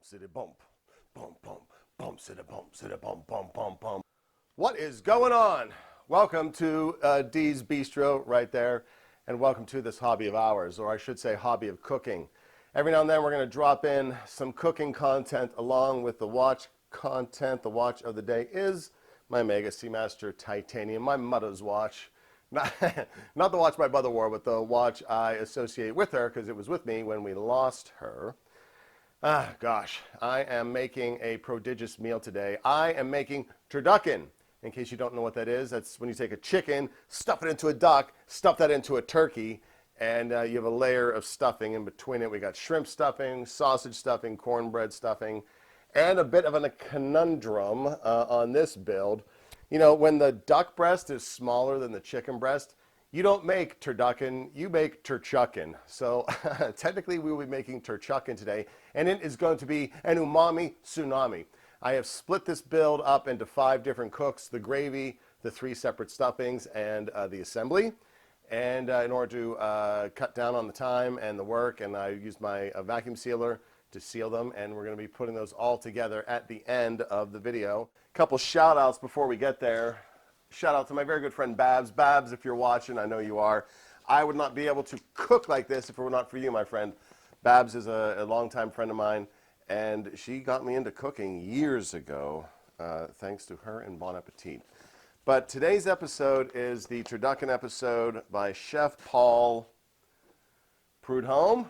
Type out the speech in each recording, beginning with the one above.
city bump, bump, bump, bump, city bump, city bump, bump, bump, bump. What is going on? Welcome to Dee's Bistro right there, and welcome to this hobby of ours, or I should say hobby of cooking. Every now and then we're going to drop in some cooking content along with the watch content. The watch of the day is my Omega Seamaster Titanium, my mother's watch. Not the watch my mother wore, but the watch I associate with her because it was with me when we lost her. Ah, gosh, I am making a prodigious meal today. I am making turducken. In case you don't know what that is, that's when you take a chicken, stuff it into a duck, stuff that into a turkey, and you have a layer of stuffing in between it. We got shrimp stuffing, sausage stuffing, cornbread stuffing, and a bit of a conundrum on this build. You know, when the duck breast is smaller than the chicken breast, you don't make turducken, you make turchucken. So technically we will be making turchucken today, and it is going to be an umami tsunami. I have split this build up into 5 different cooks: the gravy, the 3 separate stuffings, and the assembly. And in order to cut down on the time and the work, and I used my vacuum sealer to seal them, and we're going to be putting those all together at the end of the video. A couple shout outs before we get there. Shout out to my very good friend Babbs. Babbs, if you're watching, I know you are. I would not be able to cook like this if it were not for you, my friend. Babbs is a longtime friend of mine, and she got me into cooking years ago, thanks to her and Bon Appetit. But today's episode is the Turducken episode by Chef Paul Prudhomme.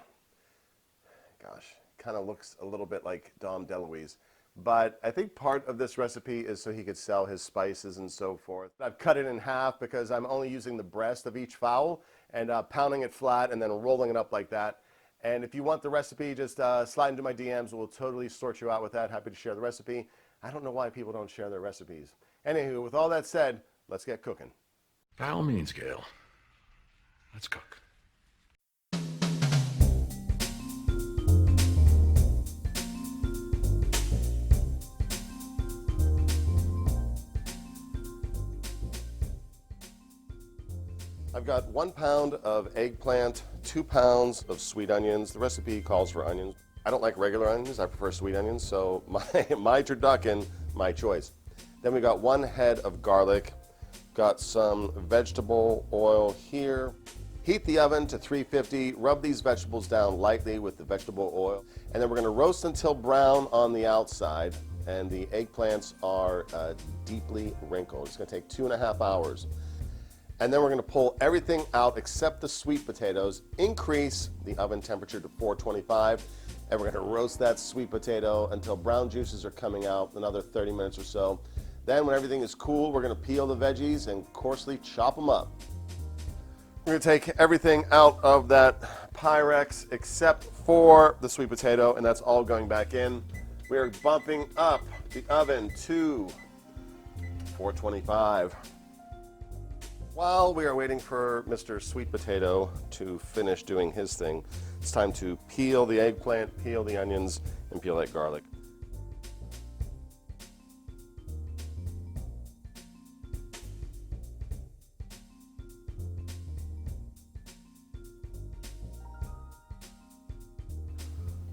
Gosh, kind of looks a little bit like Dom DeLuise. But I think part of this recipe is so he could sell his spices and so forth. I've cut it in half because I'm only using the breast of each fowl and pounding it flat and then rolling it up like that. And if you want the recipe, just slide into my DMs. We'll totally sort you out with that. Happy to share the recipe. I don't know why people don't share their recipes. Anywho, with all that said, let's get cooking. By all means, Gail. Let's cook. I've got 1 pound of eggplant, 2 pounds of sweet onions. The recipe calls for onions. I don't like regular onions, I prefer sweet onions, so my turducken, my choice. Then we got 1 head of garlic, got some vegetable oil here. Heat the oven to 350, rub these vegetables down lightly with the vegetable oil, and then we're gonna roast until brown on the outside, and the eggplants are deeply wrinkled. It's gonna take 2.5 hours. And then we're going to pull everything out except the sweet potatoes, increase the oven temperature to 425, and we're going to roast that sweet potato until brown juices are coming out, another 30 minutes or so. Then when everything is cool, we're going to peel the veggies and coarsely chop them up. We're going to take everything out of that Pyrex except for the sweet potato, and that's all going back in. We are bumping up the oven to 425. While we are waiting for Mr. Sweet Potato to finish doing his thing, it's time to peel the eggplant, peel the onions, and peel that garlic.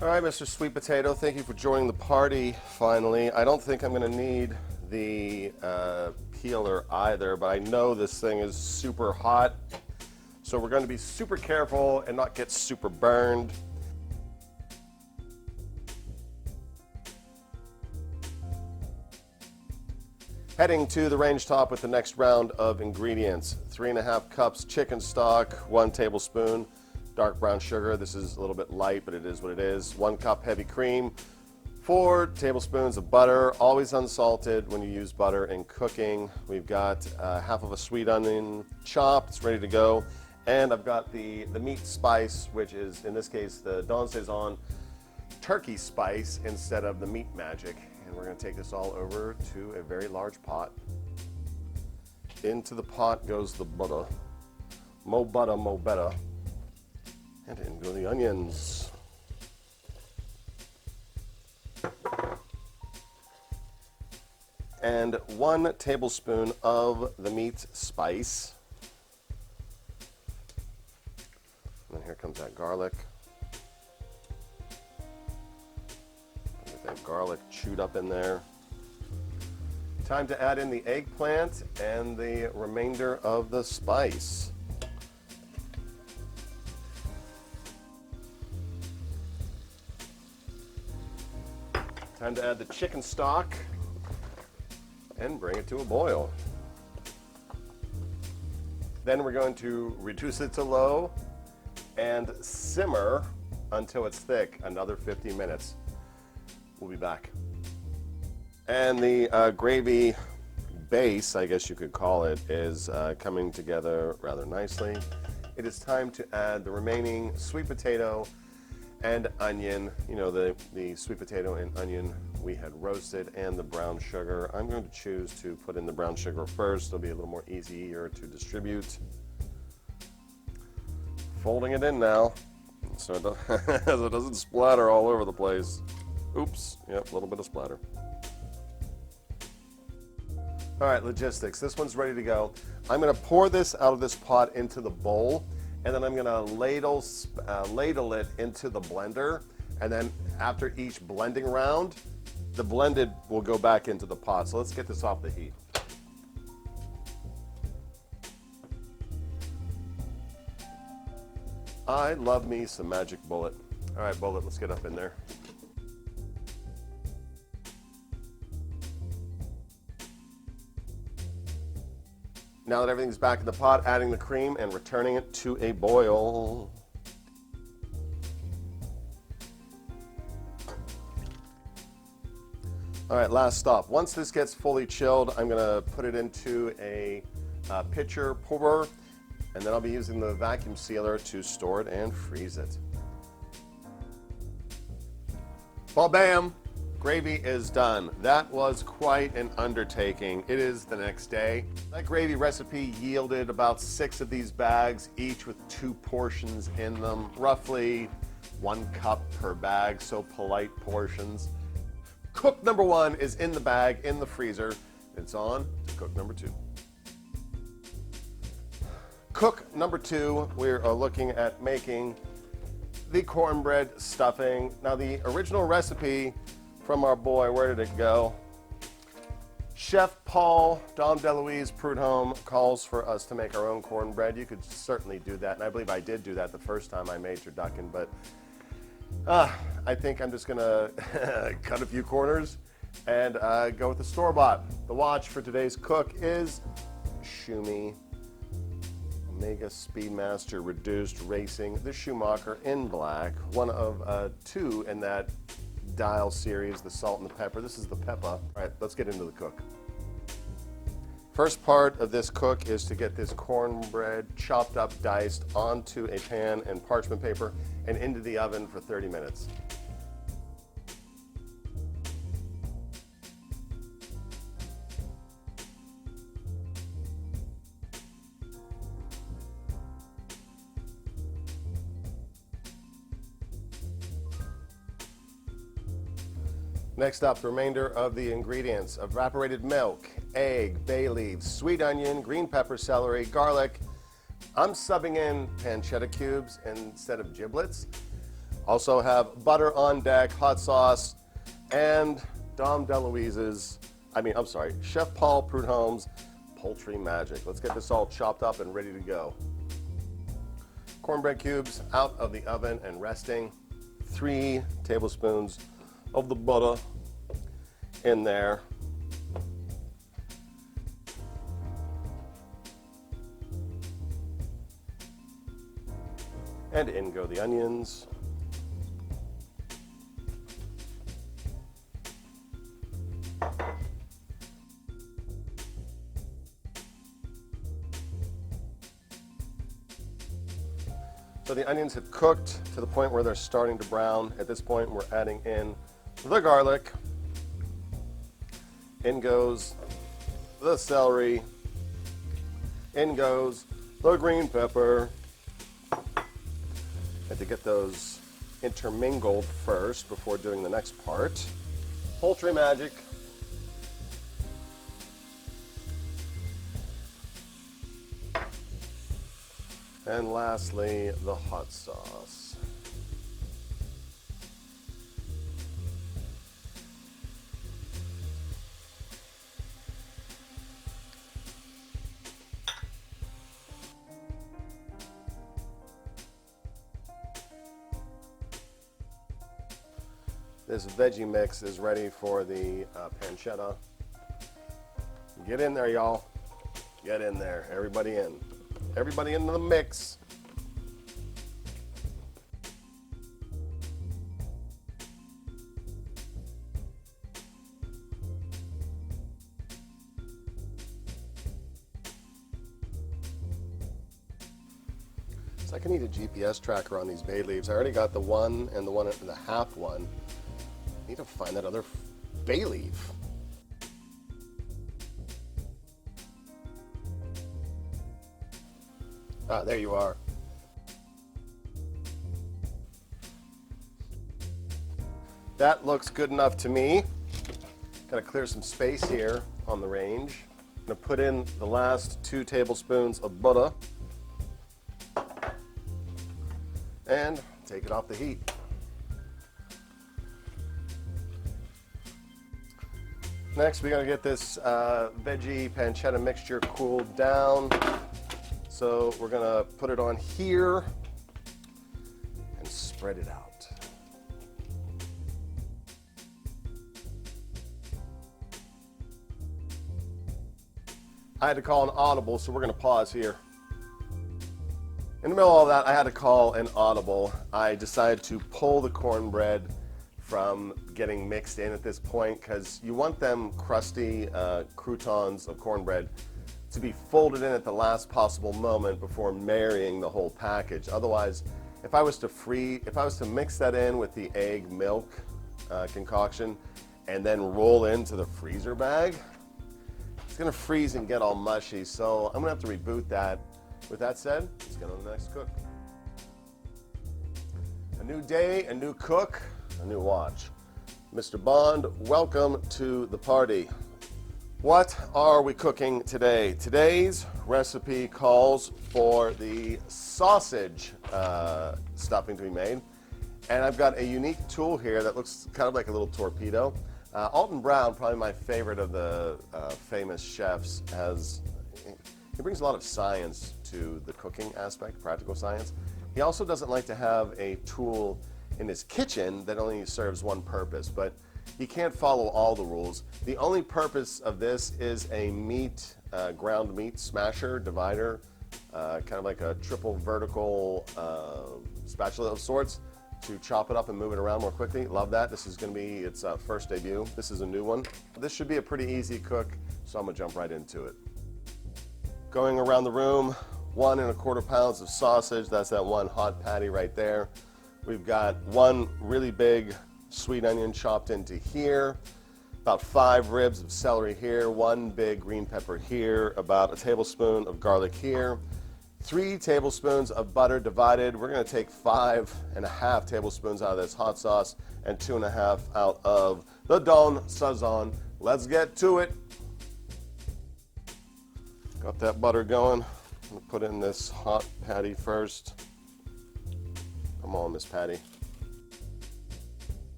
All right, Mr. Sweet Potato, thank you for joining the party finally. I don't think I'm going to need the peeler either, but I know this thing is super hot, so we're going to be super careful and not get super burned. Heading to the range top with the next round of ingredients: 3.5 cups chicken stock, 1 tablespoon dark brown sugar. This is a little bit light, but it is what it is. 1 cup heavy cream, 4 tablespoons of butter, always unsalted when you use butter in cooking. We've got half of a sweet onion chopped, it's ready to go. And I've got the meat spice, which is, in this case, the Don Saison turkey spice instead of the meat magic. And we're gonna take this all over to a very large pot. Into the pot goes the butter. Mo butter, mo better. And in go the onions. And 1 tablespoon of the meat spice. And then here comes that garlic. Got garlic chewed up in there. Time to add in the eggplant and the remainder of the spice. Time to add the chicken stock and bring it to a boil. Then we're going to reduce it to low and simmer until it's thick, another 50 minutes. We'll be back. And the gravy base, I guess you could call it, is coming together rather nicely. It is time to add the remaining sweet potato and onion. You know, the sweet potato and onion we had roasted, and the brown sugar. I'm going to choose to put in the brown sugar first. It'll be a little more easier to distribute. Folding it in now so it doesn't splatter all over the place. Oops, yep, a little bit of splatter. All right, logistics. This one's ready to go. I'm going to pour this out of this pot into the bowl, and then I'm going to ladle it into the blender. And then after each blending round, the blended will go back into the pot. So let's get this off the heat. I love me some Magic Bullet. All right, Bullet, let's get up in there. Now that everything's back in the pot, adding the cream and returning it to a boil. All right, last stop. Once this gets fully chilled, I'm gonna put it into a pitcher pour, and then I'll be using the vacuum sealer to store it and freeze it. Well, bam, gravy is done. That was quite an undertaking. It is the next day. That gravy recipe yielded about 6 of these bags, each with 2 portions in them, roughly 1 cup per bag, so polite portions. Cook number 1 is in the bag, in the freezer. It's on to cook number 2. Cook number 2, we're looking at making the cornbread stuffing. Now the original recipe from our boy, where did it go? Chef Paul Dom DeLuise Prudhomme calls for us to make our own cornbread. You could certainly do that, and I believe I did do that the first time I made turducken, but I think I'm just gonna cut a few corners and go with the store-bought. The watch for today's cook is Umami Omega Speedmaster Reduced Racing, the Schumacher in black, one of 2 in that dial series, the salt and the pepper. This is the pepper. All right, let's get into the cook. First part of this cook is to get this cornbread chopped up, diced onto a pan and parchment paper and into the oven for 30 minutes. Next up, the remainder of the ingredients: evaporated milk, egg, bay leaves, sweet onion, green pepper, celery, garlic. I'm subbing in pancetta cubes instead of giblets. Also have butter on deck, hot sauce, and Chef Paul Prudhomme's poultry magic. Let's get this all chopped up and ready to go. Cornbread cubes out of the oven and resting. 3 tablespoons of the butter in there. And in go the onions. So the onions have cooked to the point where they're starting to brown. At this point, we're adding in the garlic. In goes the celery. In goes the green pepper. And to get those intermingled first before doing the next part, poultry magic. And lastly, the hot sauce. This veggie mix is ready for the pancetta. Get in there, y'all. Get in there. Everybody in. Everybody into the mix. So I can need a GPS tracker on these bay leaves. I already got the one and the half one. I need to find that other bay leaf. Ah, there you are. That looks good enough to me. Got to clear some space here on the range. I'm going to put in the last 2 tablespoons of butter and take it off the heat. Next, we got to get this veggie pancetta mixture cooled down. So we're going to put it on here and spread it out. I had to call an audible, so we're going to pause here. In the middle of all that, I had to call an audible. I decided to pull the cornbread from getting mixed in at this point because you want them crusty croutons of cornbread to be folded in at the last possible moment before marrying the whole package. Otherwise, if I was to mix that in with the egg milk concoction and then roll into the freezer bag, it's gonna freeze and get all mushy. So I'm gonna have to reboot that. With that said, let's get on to the next cook. A new day, a new cook, a new watch. Mr. Bond, welcome to the party. What are we cooking today? Today's recipe calls for the sausage stuffing to be made. And I've got a unique tool here that looks kind of like a little torpedo. Alton Brown, probably my favorite of the famous chefs, he brings a lot of science to the cooking aspect, practical science. He also doesn't like to have a tool in his kitchen that only serves one purpose, but he can't follow all the rules. The only purpose of this is a ground meat smasher, divider, kind of like a triple vertical spatula of sorts to chop it up and move it around more quickly. Love that. This is going to be its first debut. This is a new one. This should be a pretty easy cook, so I'm going to jump right into it. Going around the room, 1 1/4 pounds of sausage. That's that one hot patty right there. We've got 1 really big sweet onion chopped into here, about 5 ribs of celery here, 1 big green pepper here, about a tablespoon of garlic here, 3 tablespoons of butter divided. We're going to take 5.5 tablespoons out of this hot sauce and 2.5 out of the Don Sazon. Let's get to it. Got that butter going. I'm going to put in this hot patty first. Come on, Miss Patty.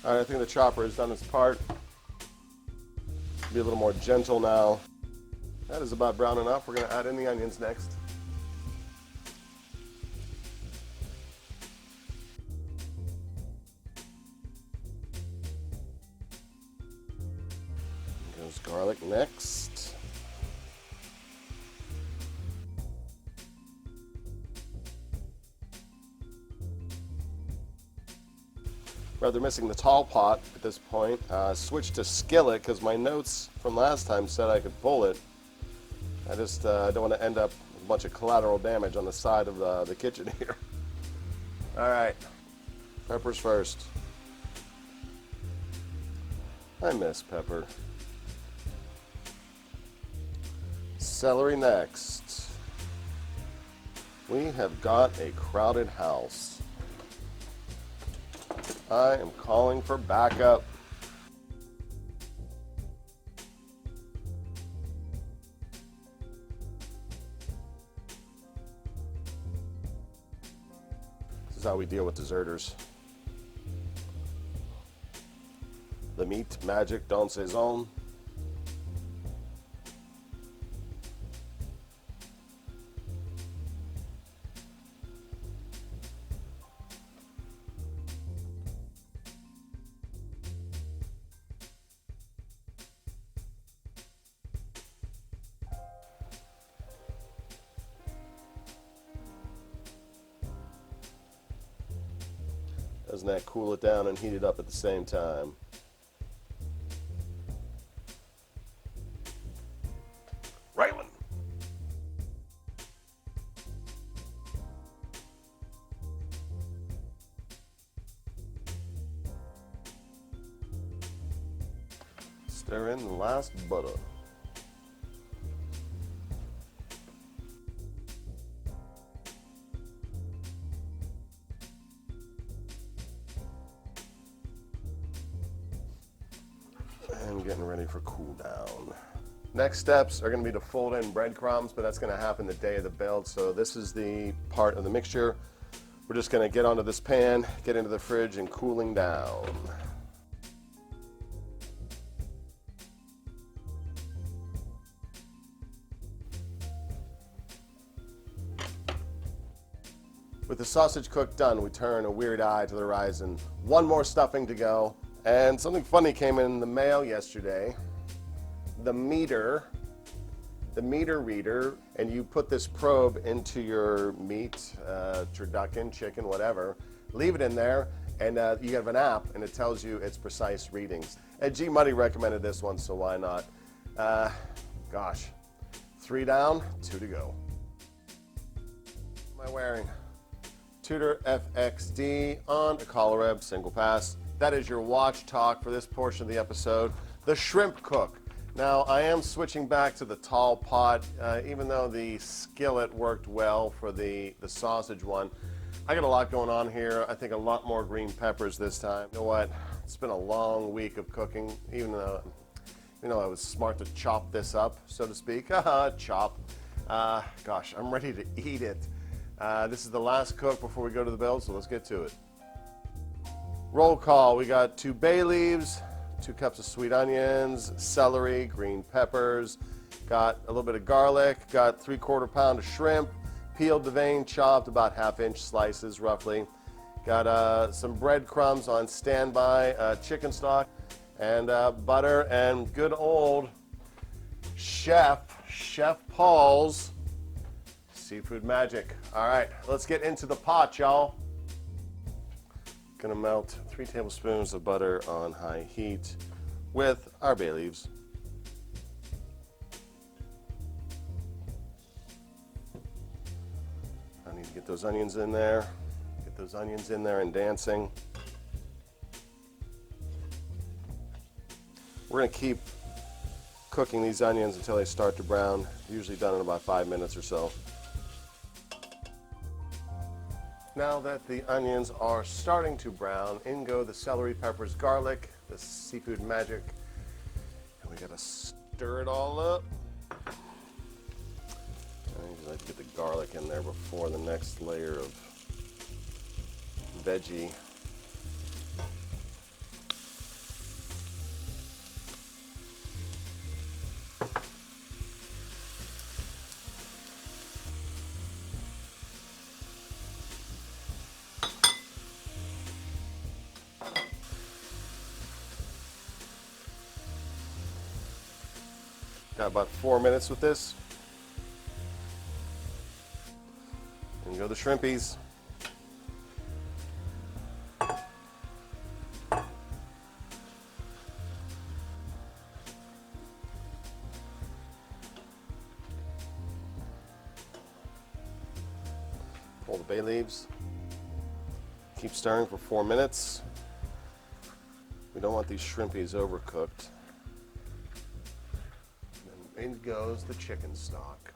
All right, I think the chopper has done its part. Be a little more gentle now. That is about brown enough. We're going to add in the onions next. Goes garlic next. Rather missing the tall pot at this point. Switched to skillet because my notes from last time said I could pull it. I just don't want to end up with a bunch of collateral damage on the side of the kitchen here. All right, peppers first. I miss pepper. Celery next. We have got a crowded house. I am calling for backup. This is how we deal with deserters. The meat magic dans saison. 'Cause Doesn't that cool it down and heat it up at the same time? Raylan. Stir in the last butter. And getting ready for cool down. Next steps are going to be to fold in breadcrumbs, but that's going to happen the day of the build. So this is the part of the mixture. We're just going to get onto this pan, get into the fridge, and cooling down. With the sausage cooked done, we turn a weird eye to the horizon. One more stuffing to go. And something funny came in the mail yesterday. The meter reader, and you put this probe into your meat, turducken, chicken, whatever, leave it in there, and you have an app, and it tells you its precise readings. And G Money recommended this one, so why not? Gosh, 3 down, 2 to go. What am I wearing? Tudor FXD on a collar rib, single pass. That is your watch talk for this portion of the episode. The shrimp cook. Now, I am switching back to the tall pot, even though the skillet worked well for the sausage one. I got a lot going on here. I think a lot more green peppers this time. You know what? It's been a long week of cooking, even though I was smart to chop this up, so to speak. Chop. Gosh, I'm ready to eat it. This is the last cook before we go to the build, so let's get to it. Roll call. We got 2 bay leaves, 2 cups of sweet onions, celery, green peppers, got a little bit of garlic, got 3/4 pound of shrimp, peeled, deveined, chopped, about 1/2 inch slices roughly. Got some breadcrumbs on standby, chicken stock, and butter, and good old Chef Paul's seafood magic. All right, let's get into the pot, y'all. Gonna melt 3 tablespoons of butter on high heat with our bay leaves. I need to get those onions in there. Get those onions in there and dancing. We're gonna keep cooking these onions until they start to brown, usually done in about 5 minutes or so. Now that the onions are starting to brown, in go the celery, peppers, garlic, the seafood magic. And we gotta stir it all up. I usually like to get the garlic in there before the next layer of veggie. Got about 4 minutes with this. And go the shrimpies. Pull the bay leaves. Keep stirring for 4 minutes. We don't want these shrimpies overcooked. In goes the chicken stock.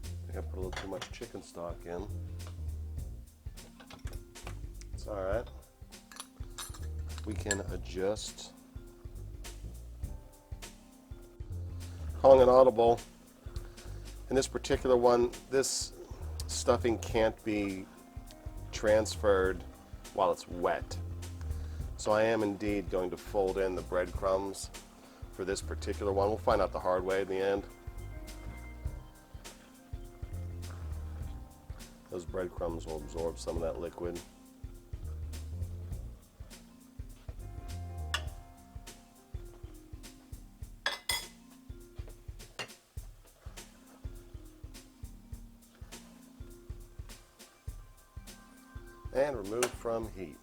I think I put a little too much chicken stock in. It's all right. We can adjust. Calling an audible. In this particular one, this stuffing can't be transferred while it's wet. So I am indeed going to fold in the breadcrumbs for this particular one. We'll find out the hard way in the end. Those breadcrumbs will absorb some of that liquid. and remove from heat.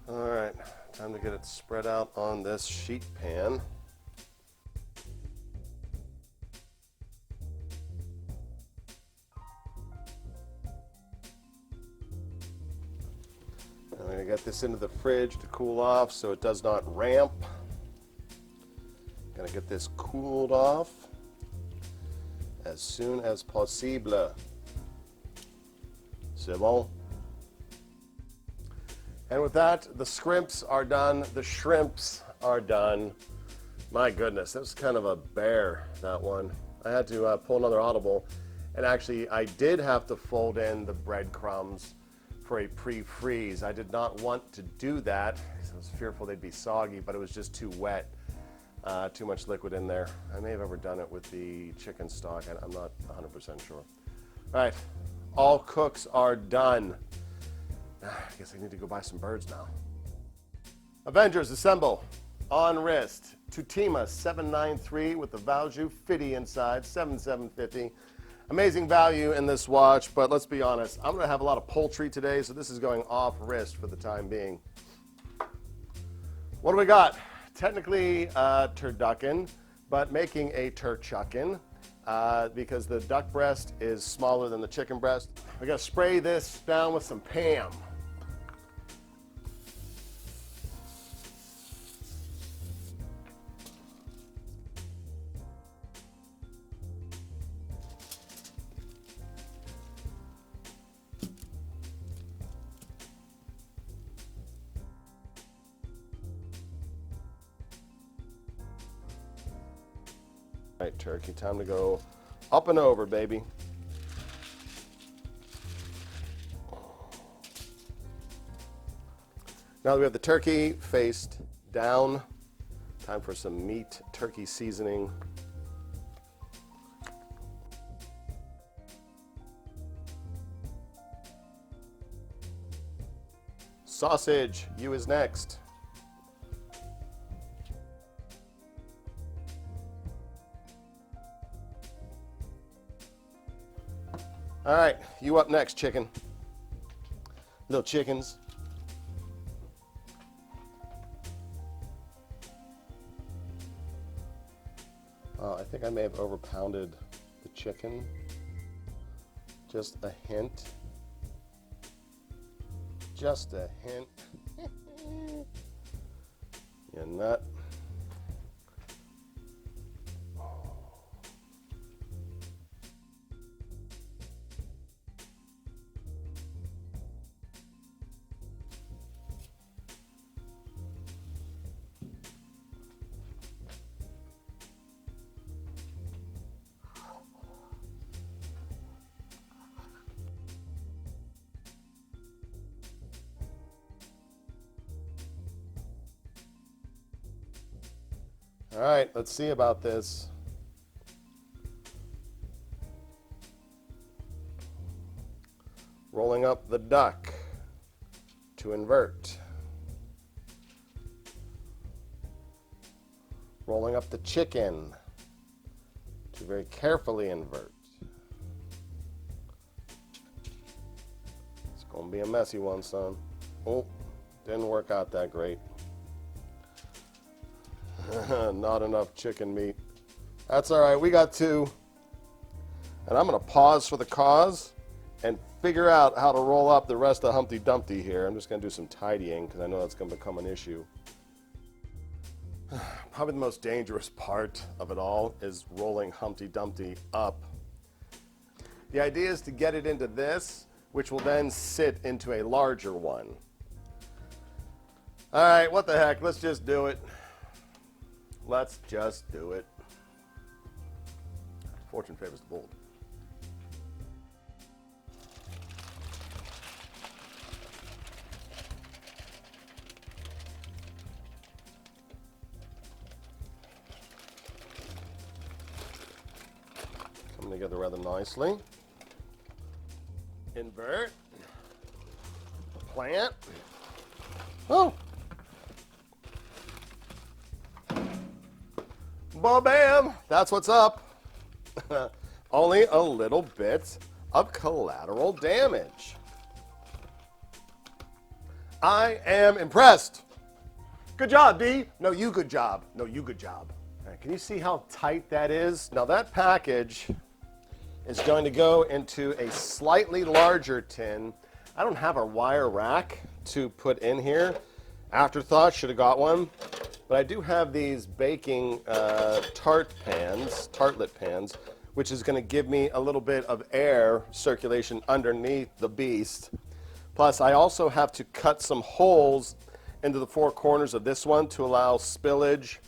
All right, time to get it spread out on this sheet pan. I'm going to get this into the fridge to cool off so it does not ramp. Going to get this cooled off as soon as possible. C'est bon? And with that, the scrimps are done. The shrimps are done. My goodness, that was kind of a bear, that one. I had to pull another audible. And actually, I did have to fold in the breadcrumbs for a pre-freeze. I did not want to do that because I was fearful they'd be soggy, but it was just too wet. Too much liquid in there. I may have overdone it with the chicken stock. I'm not 100% sure. All right, all cooks are done. I guess I need to go buy some birds now. Avengers, assemble. On wrist, Tutima 793 with the Valjoux 50 inside, 7750. Amazing value in this watch, but let's be honest, I'm going to have a lot of poultry today, so this is going off wrist for the time being. What do we got? Technically turducken, but making a Turchucken because the duck breast is smaller than the chicken breast. We got to spray this down with some Pam. All right, turkey, time to go up and over, baby. Now that we have the turkey faced down, time for some meat turkey seasoning. Sausage, you is next. All right, you up next, chicken. Little chickens. I think I may have overpounded the chicken. Just a hint. Just a hint. You nut. All right, let's see about this. Rolling up the duck to invert. Rolling up the chicken to very carefully invert. It's going to be a messy one, son. Oh, didn't work out that great. Not enough chicken meat. That's all right, we got two. And I'm going to pause for the cause and figure out how to roll up the rest of Humpty Dumpty here. I'm just going to do some tidying because I know that's going to become an issue. Probably the most dangerous part of it all is rolling Humpty Dumpty up. The idea is to get it into this, which will then sit into a larger one. All right, what the heck, let's just do it. Let's just do it. Fortune favors the bold. Coming together rather nicely. Invert. Plant. Oh! Bam! That's what's up. only a little bit of collateral damage. I am impressed. Good job, D. No, you good job. No, you good job. All right, can you see how tight that is? Now that package is going to go into a slightly larger tin. I don't have a wire rack to put in here. Afterthought, should have got one. But I do have these baking tartlet pans, which is going to give me a little bit of air circulation underneath the beast. Plus, I also have to cut some holes into the four corners of this one to allow spillage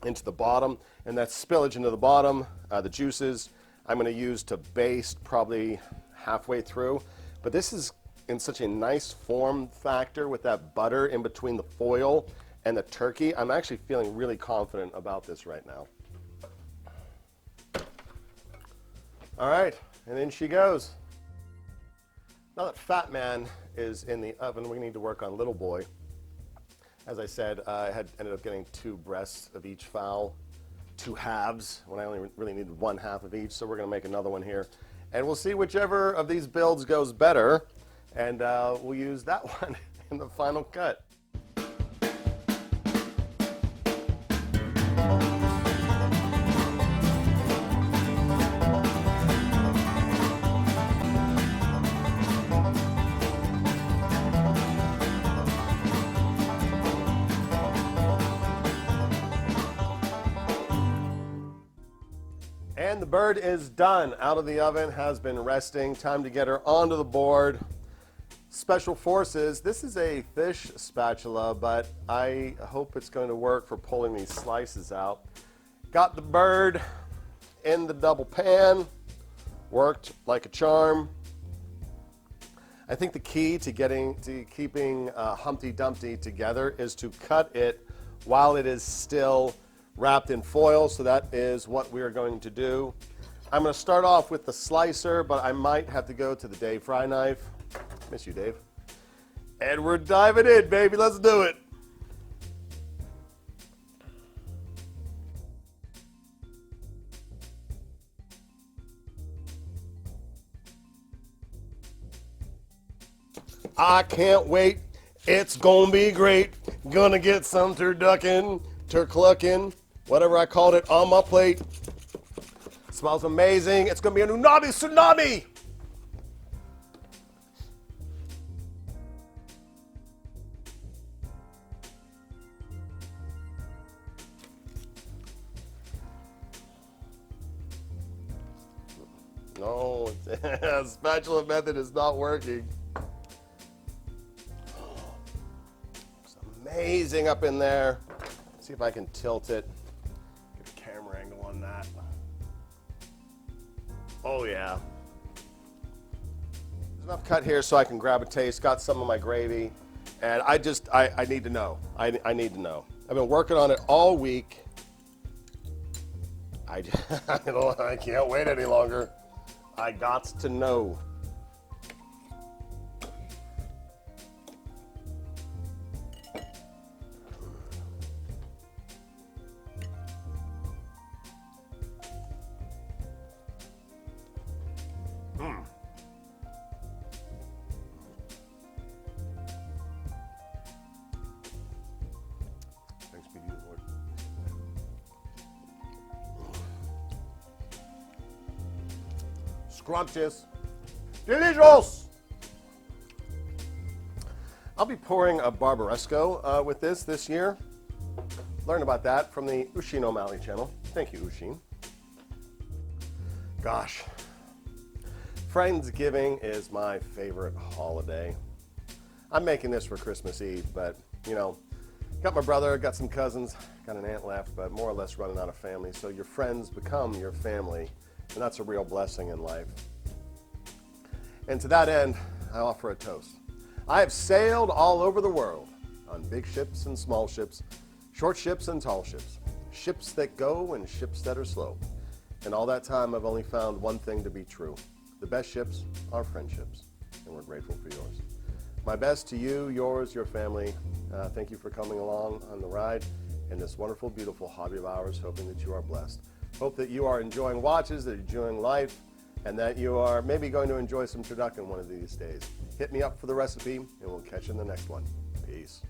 into the bottom. And that spillage into the bottom, the juices, I'm going to use to baste probably halfway through. But this is in such a nice form factor with that butter in between the foil and the turkey. I'm actually feeling really confident about this right now. All right, and in she goes. Now that Fat Man is in the oven, we need to work on Little Boy. As I said, I had ended up getting 2 breasts of each fowl, 2 halves, when I only really needed 1 half of each, so we're going to make another one here. And we'll see whichever of these builds goes better, and we'll use that one in the final cut. And the bird is done, out of the oven, has been resting. Time to get her onto the board. Special Forces, this is a fish spatula, but I hope it's going to work for pulling these slices out. Got the bird in the double pan, worked like a charm. I think the key to keeping Humpty Dumpty together is to cut it while it is still wrapped in foil, so that is what we are going to do. I'm going to start off with the slicer, but I might have to go to the Dave Fry knife. Miss you, Dave. And we're diving in, baby. Let's do it. I can't wait. It's gonna be great. Gonna get some turducken, turclucken, whatever I called it, on my plate. Smells amazing. It's gonna be an Umami tsunami. No, spatula method is not working. It's amazing up in there. See if I can tilt it. Get a camera angle on that. Oh yeah. There's enough cut here so I can grab a taste. Got some of my gravy. And I need to know. I need to know. I've been working on it all week. I can't wait any longer. I got to know. Thanks be to you, Lord. Scrumptious. Delicious! I'll be pouring a Barbaresco with this year. Learned about that from the Oisin O'Malley channel. Thank you, Oisin. Gosh, Friendsgiving is my favorite holiday. I'm making this for Christmas Eve, but you know, got my brother, got some cousins, got an aunt left, but more or less running out of family. So your friends become your family, and that's a real blessing in life. And to that end, I offer a toast. I have sailed all over the world on big ships and small ships, short ships and tall ships, ships that go and ships that are slow. And all that time, I've only found one thing to be true. The best ships are friendships, and we're grateful for yours. My best to you, yours, your family. Thank you for coming along on the ride in this wonderful, beautiful hobby of ours, hoping that you are blessed. Hope that you are enjoying watches, that you're enjoying life, and that you are maybe going to enjoy some turducken one of these days. Hit me up for the recipe, and we'll catch you in the next one. Peace.